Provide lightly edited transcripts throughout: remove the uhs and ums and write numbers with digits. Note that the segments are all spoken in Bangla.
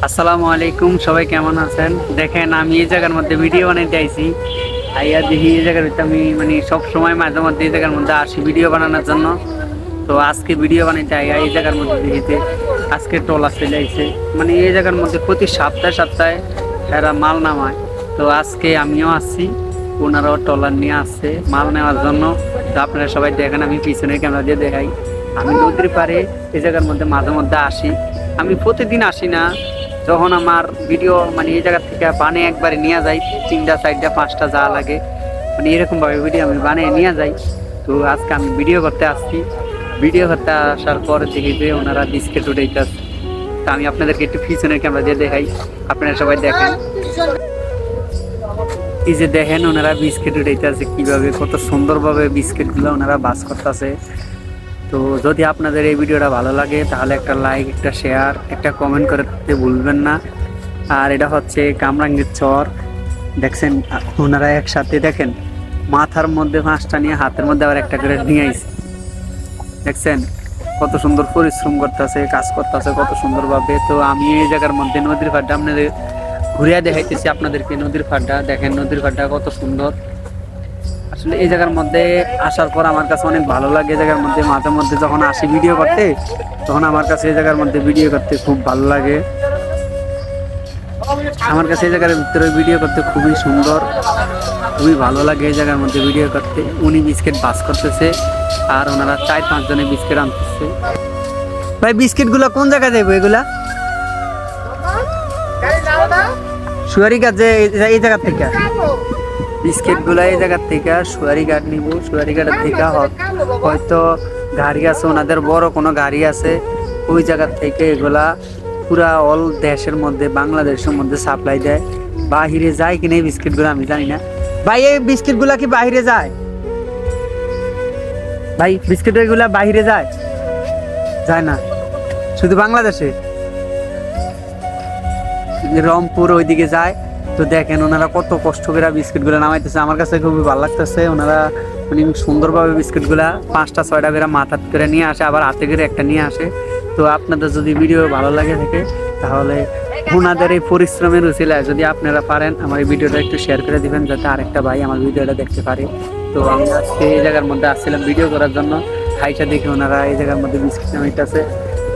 আসসালামু আলাইকুম, সবাই কেমন আছেন? দেখেন, আমি এই জায়গার মধ্যে ভিডিও বানাইতে আইছি। আইয়া দেখি এই জায়গার ভিতরে আমি সব সময় মাঝে মধ্যে এই জায়গার মধ্যে আসি ভিডিও বানানোর জন্য। তো আজকে ভিডিও বানাইতে আইয়া এই জায়গার মধ্যে দেখিতে আজকে ট্রলার চলে আইছে। এই জায়গার মধ্যে প্রতি সপ্তাহে সপ্তাহে এরা মাল নামায়। তো আজকে আমিও আসছি, ওনারাও ট্রলার নিয়ে আসছে মাল নেওয়ার জন্য। তো আপনারা সবাই দেখেন, আমি পিছনে ক্যামেরা দিয়ে দেখাই। আমি নদীর পাড়ে এই জায়গার মধ্যে মাঝে মধ্যে আসি। আমি প্রতিদিন আসি না, যখন আমার ভিডিও এই জায়গা থেকে বানিয়ে একবারে নিয়ে যাই, 3টা 4টা 5টা যা লাগে এরকম ভাবে ভিডিও আমি বানিয়ে নিয়ে যাই। তো আজকে আমি ভিডিও করতে আসছি। ভিডিও করতে আসার পরে দেখি যে ওনারা বিস্কিট উঠাইতেছে। তো আমি আপনাদেরকে একটু পিছনের ক্যামেরা দিয়ে দেখাই, আপনারা সবাই দেখেন। এই যে দেখেন, ওনারা বিস্কিট উঠাইতেছে কিভাবে, কত সুন্দরভাবে বিস্কিটগুলো ওনারা বাস করতেছে। তো যদি আপনাদের এই ভিডিওটা ভালো লাগে তাহলে একটা লাইক, একটা শেয়ার, একটা কমেন্ট করতে ভুলবেন না। আর এটা হচ্ছে কামরাঙ্গীর চর। দেখছেন ওনারা একসাথে, দেখেন মাথার মধ্যে 5টা নিয়ে হাতের মধ্যে আবার একটা করে নিয়ে আইছে। দেখছেন কত সুন্দর পরিশ্রম করতেছে, কাজ করতেছে কত সুন্দরভাবে। তো আমি এই জায়গার মধ্যে নদীর পাড়টা আপনাদের ঘুরিয়ে দেখাইতেছি আপনাদেরকে। নদীর পাড়টা দেখেন, নদীর পাড়টা কত সুন্দর। আসলে এই জায়গার মধ্যে আসার পর আমার কাছে অনেক ভালো লাগে। এই জায়গার মধ্যে মাঝে মধ্যে যখন আসি ভিডিও করতে, তখন আমার কাছে এই জায়গার মধ্যে ভিডিও করতে খুব ভালো লাগে। আমার কাছে এই জায়গার ভিতরে ভিডিও করতে খুবই সুন্দর, খুবই ভালো লাগে এই জায়গার মধ্যে ভিডিও করতে। উনি বিস্কিট বাস করতেছে আর ওনারা 4-5 জনে বিস্কিট আনতেছে। ভাই, বিস্কিট গুলা কোন জায়গায় যাবো? এগুলা সুয়ারিঘাট, যে এই জায়গার থেকে বিস্কিট গুলা এই জায়গার থেকে সুয়ারিঘাট নিব। সুয়ারিঘাটের থেকে হয়তো গাড়ি আছে, ওনাদের বড় কোনো গাড়ি আছে, ওই জায়গার থেকে এগুলা পুরা অল দেশের মধ্যে, বাংলাদেশের মধ্যে সাপ্লাই দেয়। বাহিরে যায় কিনা এই বিস্কিট গুলো আমি জানি না। ভাই, এই বিস্কিট গুলা কি বাহিরে যায়? ভাই, বিস্কিট গুলা বাহিরে যায়? যায় না, শুধু বাংলাদেশে, রংপুর ওইদিকে যায়। তো দেখেন ওনারা কত কষ্ট করে বিস্কিট গুলা নামাইতেছে। আমার কাছে খুবই ভালো লাগতেছে। ওনারা সুন্দরভাবে বিস্কিট গুলা 5টা 6টা করে মাথা করে নিয়ে আসে, আবার হাতে করে একটা নিয়ে আসে। তো আপনাদের যদি ভিডিও ভালো লাগে থাকে তাহলে ওনাদের এই পরিশ্রমের উছিলায় যদি আপনারা পারেন আমার এই ভিডিওটা একটু শেয়ার করে দিবেন, যাতে আরেকটা ভাই আমার ভিডিওটা দেখতে পারে। তো আমি আজকে এই জায়গার মধ্যে আসছিলাম ভিডিও করার জন্য। খাইটা দেখে ওনারা এই জায়গার মধ্যে বিস্কিট নামাইতেছে।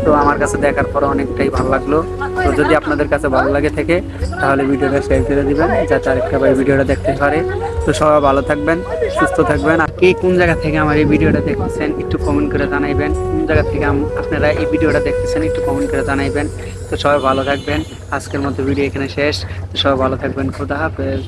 তো আমার কাছে দেখার পরে অনেকটাই ভালো লাগলো। তো যদি আপনাদের কাছে ভালো লাগে থাকে তাহলে ভিডিওটা শেয়ার করে দিবেন, যাতে আরেকটা ভাই ভিডিওটা দেখতে পারে। তো সবাই ভালো থাকবেন, সুস্থ থাকবেন। আর কে কোন জায়গা থেকে আমার এই ভিডিওটা দেখতেছেন একটু কমেন্ট করে জানাইবেন। কোন জায়গা থেকে আপনারা এই ভিডিওটা দেখতেছেন একটু কমেন্ট করে জানাইবেন। তো সবাই ভালো থাকবেন। আজকের মতো ভিডিও এখানে শেষ। তো সবাই ভালো থাকবেন। খোদা হাফেজ।